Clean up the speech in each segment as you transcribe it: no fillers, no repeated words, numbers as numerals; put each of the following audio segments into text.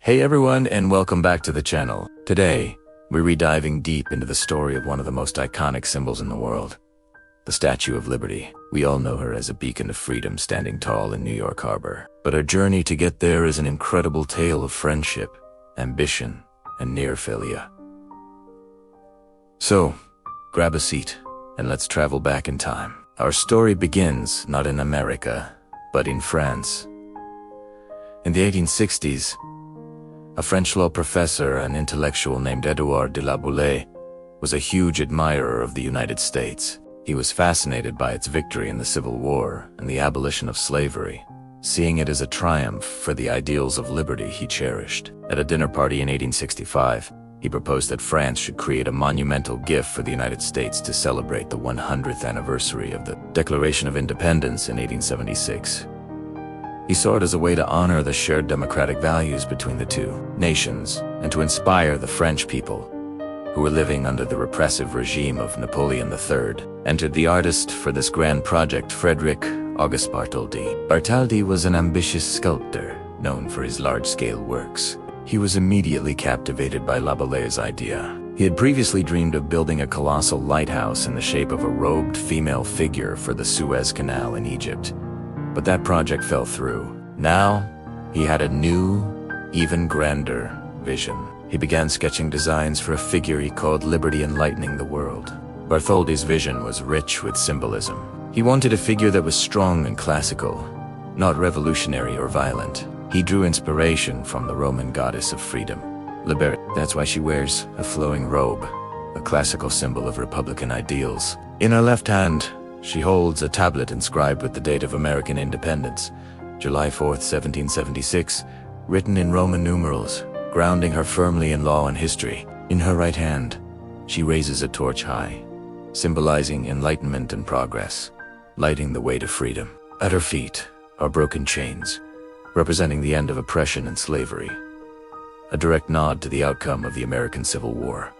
Hey everyone, and welcome back to the channel. Today, we're rediving deep into the story of one of the most iconic symbols in the world, the Statue of Liberty. We all know her as a beacon of freedom standing tall in New York Harbor. But her journey to get there is an incredible tale of friendship, ambition, and near failure. So, grab a seat, and let's travel back in time. Our story begins not in America, but in France. In the 1860s, a French law professor and intellectual named Édouard de Laboulaye was a huge admirer of the United States. He was fascinated by its victory in the Civil War and the abolition of slavery, seeing it as a triumph for the ideals of liberty he cherished. At a dinner party in 1865, he proposed that France should create a monumental gift for the United States to celebrate the 100th anniversary of the Declaration of Independence in 1876. He saw it as a way to honor the shared democratic values between the two nations and to inspire the French people, who were living under the repressive regime of Napoleon III. Entered the artist for this grand project, Frédéric Auguste Bartholdi. Bartholdi was an ambitious sculptor, known for his large-scale works. He was immediately captivated by Laboulaye's idea. He had previously dreamed of building a colossal lighthouse in the shape of a robed female figure for the Suez Canal in Egypt. But that project fell through. Now, he had a new, even grander vision. He began sketching designs for a figure he called Liberty Enlightening the World. Bartholdi's vision was rich with symbolism. He wanted a figure that was strong and classical, not revolutionary or violent. He drew inspiration from the Roman goddess of freedom, Liberty. That's why she wears a flowing robe, a classical symbol of Republican ideals. In her left hand, she holds a tablet inscribed with the date of American independence, July 4th, 1776, written in Roman numerals, grounding her firmly in law and history. In her right hand, she raises a torch high, symbolizing enlightenment and progress, lighting the way to freedom. At her feet are broken chains, representing the end of oppression and slavery, a direct nod to the outcome of the American Civil War.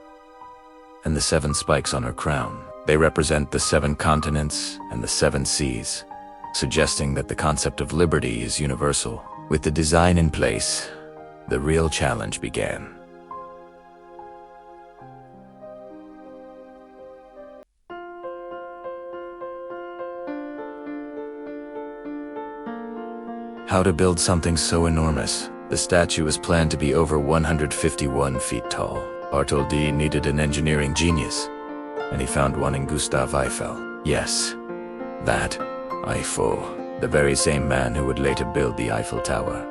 And the 7 spikes on her crown, they represent the 7 continents and the 7 seas, suggesting that the concept of liberty is universal. With the design in place, the real challenge began. How to build something so enormous? The statue was planned to be over 151 feet tall. Bartholdi needed an engineering genius, and he found one in Gustave Eiffel. Yes, that Eiffel, the very same man who would later build the Eiffel Tower.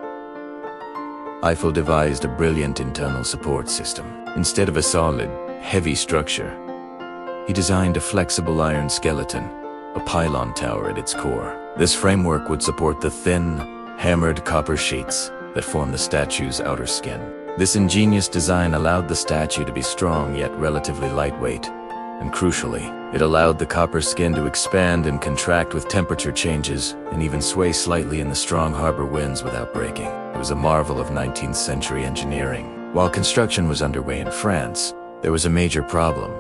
Eiffel devised a brilliant internal support system. Instead of a solid, heavy structure, he designed a flexible iron skeleton, a pylon tower at its core. This framework would support the thin, hammered copper sheets that form the statue's outer skin. This ingenious design allowed the statue to be strong yet relatively lightweight, and crucially, it allowed the copper skin to expand and contract with temperature changes and even sway slightly in the strong harbor winds without breaking. It was a marvel of 19th century engineering. While construction was underway in France, there was a major problem: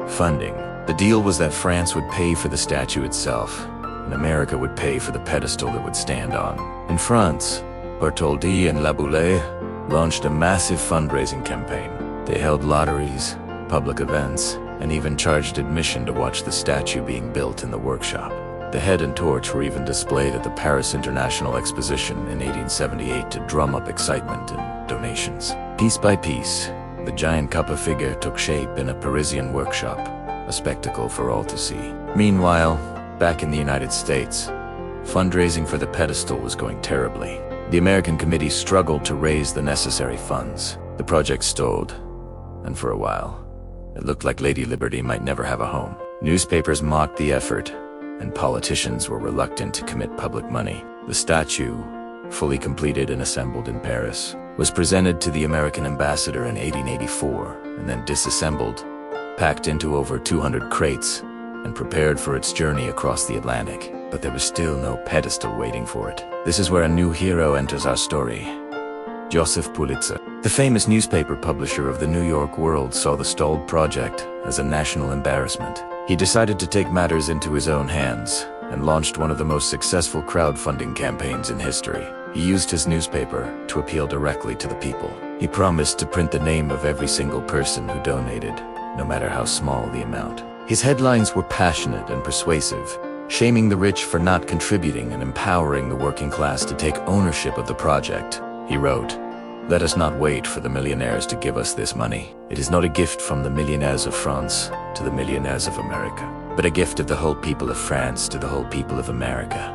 funding. The deal was that France would pay for the statue itself, and America would pay for the pedestal it would stand on. In France, Bartholdi and Laboulaye launched a massive fundraising campaign. They held lotteries, public events, and even charged admission to watch the statue being built in the workshop. The head and torch were even displayed at the Paris International Exposition in 1878 to drum up excitement and donations. Piece by piece, the giant copper figure took shape in a Parisian workshop, a spectacle for all to see. Meanwhile, back in the United States, fundraising for the pedestal was going terribly. The American committee struggled to raise the necessary funds. The project stalled, and for a while, it looked like Lady Liberty might never have a home. Newspapers mocked the effort, and politicians were reluctant to commit public money. The statue, fully completed and assembled in Paris, was presented to the American ambassador in 1884, and then disassembled, packed into over 200 crates, and prepared for its journey across the Atlantic. But there was still no pedestal waiting for it. This is where a new hero enters our story: Joseph Pulitzer. The famous newspaper publisher of the New York World saw the stalled project as a national embarrassment. He decided to take matters into his own hands and launched one of the most successful crowdfunding campaigns in history. He used his newspaper to appeal directly to the people. He promised to print the name of every single person who donated, no matter how small the amount. His headlines were passionate and persuasive, shaming the rich for not contributing and empowering the working class to take ownership of the project. He wrote, "Let us not wait for the millionaires to give us this money. It is not a gift from the millionaires of France to the millionaires of America, but a gift of the whole people of France to the whole people of America."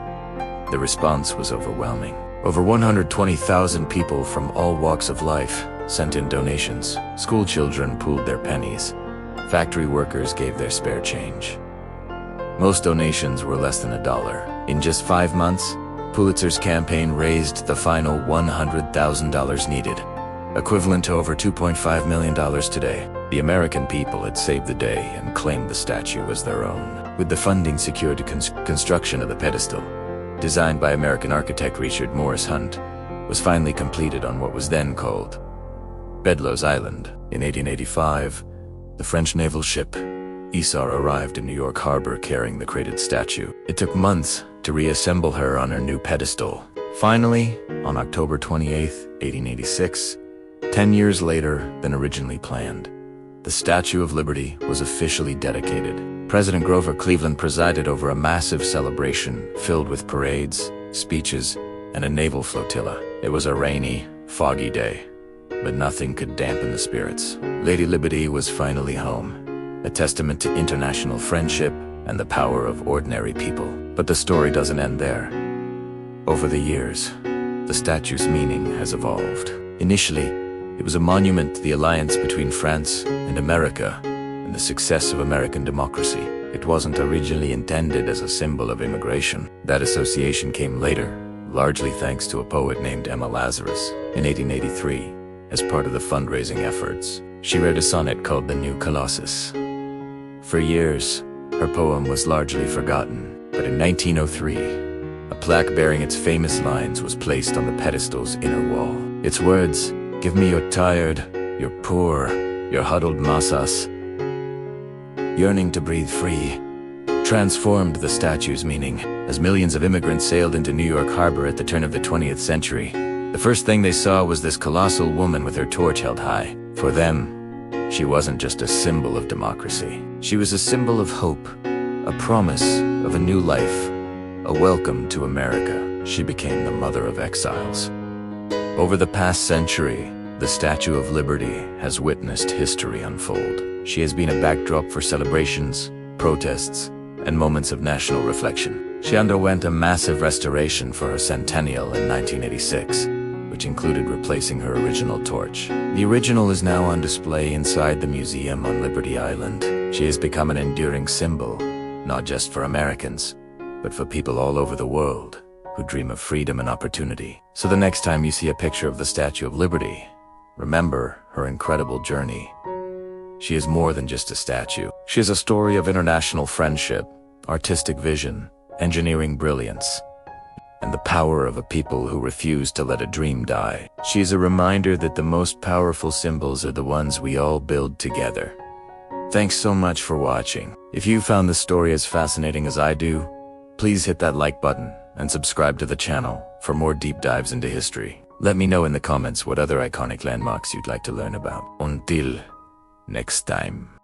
The response was overwhelming. Over 120,000 people from all walks of life sent in donations. School children pooled their pennies. Factory workers gave their spare change. Most donations were less than $1. In just 5 months, Pulitzer's campaign raised the final $100,000 needed, equivalent to over $2.5 million today. The American people had saved the day and claimed the statue as their own. With the funding secured to construction of the pedestal, designed by American architect Richard Morris Hunt, was finally completed on what was then called Bedloes Island. In 1885, the French naval ship Isère arrived in New York Harbor carrying the crated statue. It took months to reassemble her on her new pedestal. Finally, on October 28, 1886, 10 years later than originally planned, the Statue of Liberty was officially dedicated. President Grover Cleveland presided over a massive celebration filled with parades, speeches, and a naval flotilla. It was a rainy, foggy day, but nothing could dampen the spirits. Lady Liberty was finally home, a testament to international friendship and the power of ordinary people. But the story doesn't end there. Over the years, the statue's meaning has evolved. Initially, it was a monument to the alliance between France and America and the success of American democracy. It wasn't originally intended as a symbol of immigration. That association came later, largely thanks to a poet named Emma Lazarus. In 1883, as part of the fundraising efforts, she wrote a sonnet called The New Colossus. For years, her poem was largely forgotten, but in 1903, a plaque bearing its famous lines was placed on the pedestal's inner wall. Its words, "Give me your tired, your poor, your huddled massas, yearning to breathe free," transformed the statue's meaning. As millions of immigrants sailed into New York Harbor at the turn of the 20th century, the first thing they saw was this colossal woman with her torch held high. For them, she wasn't just a symbol of democracy. She was a symbol of hope, a promise of a new life, a welcome to America. She became the mother of exiles. Over the past century, the Statue of Liberty has witnessed history unfold. She has been a backdrop for celebrations, protests, and moments of national reflection. She underwent a massive restoration for her centennial in 1986, which included replacing her original torch. The original is now on display inside the museum on Liberty Island. She has become an enduring symbol, not just for Americans, but for people all over the world who dream of freedom and opportunity. So the next time you see a picture of the Statue of Liberty, remember her incredible journey. She is more than just a statue. She is a story of international friendship, artistic vision, engineering brilliance, and the power of a people who refuse to let a dream die. She is a reminder that the most powerful symbols are the ones we all build together. Thanks so much for watching. If you found this story as fascinating as I do, please hit that like button and subscribe to the channel for more deep dives into history. Let me know in the comments what other iconic landmarks you'd like to learn about. Until next time.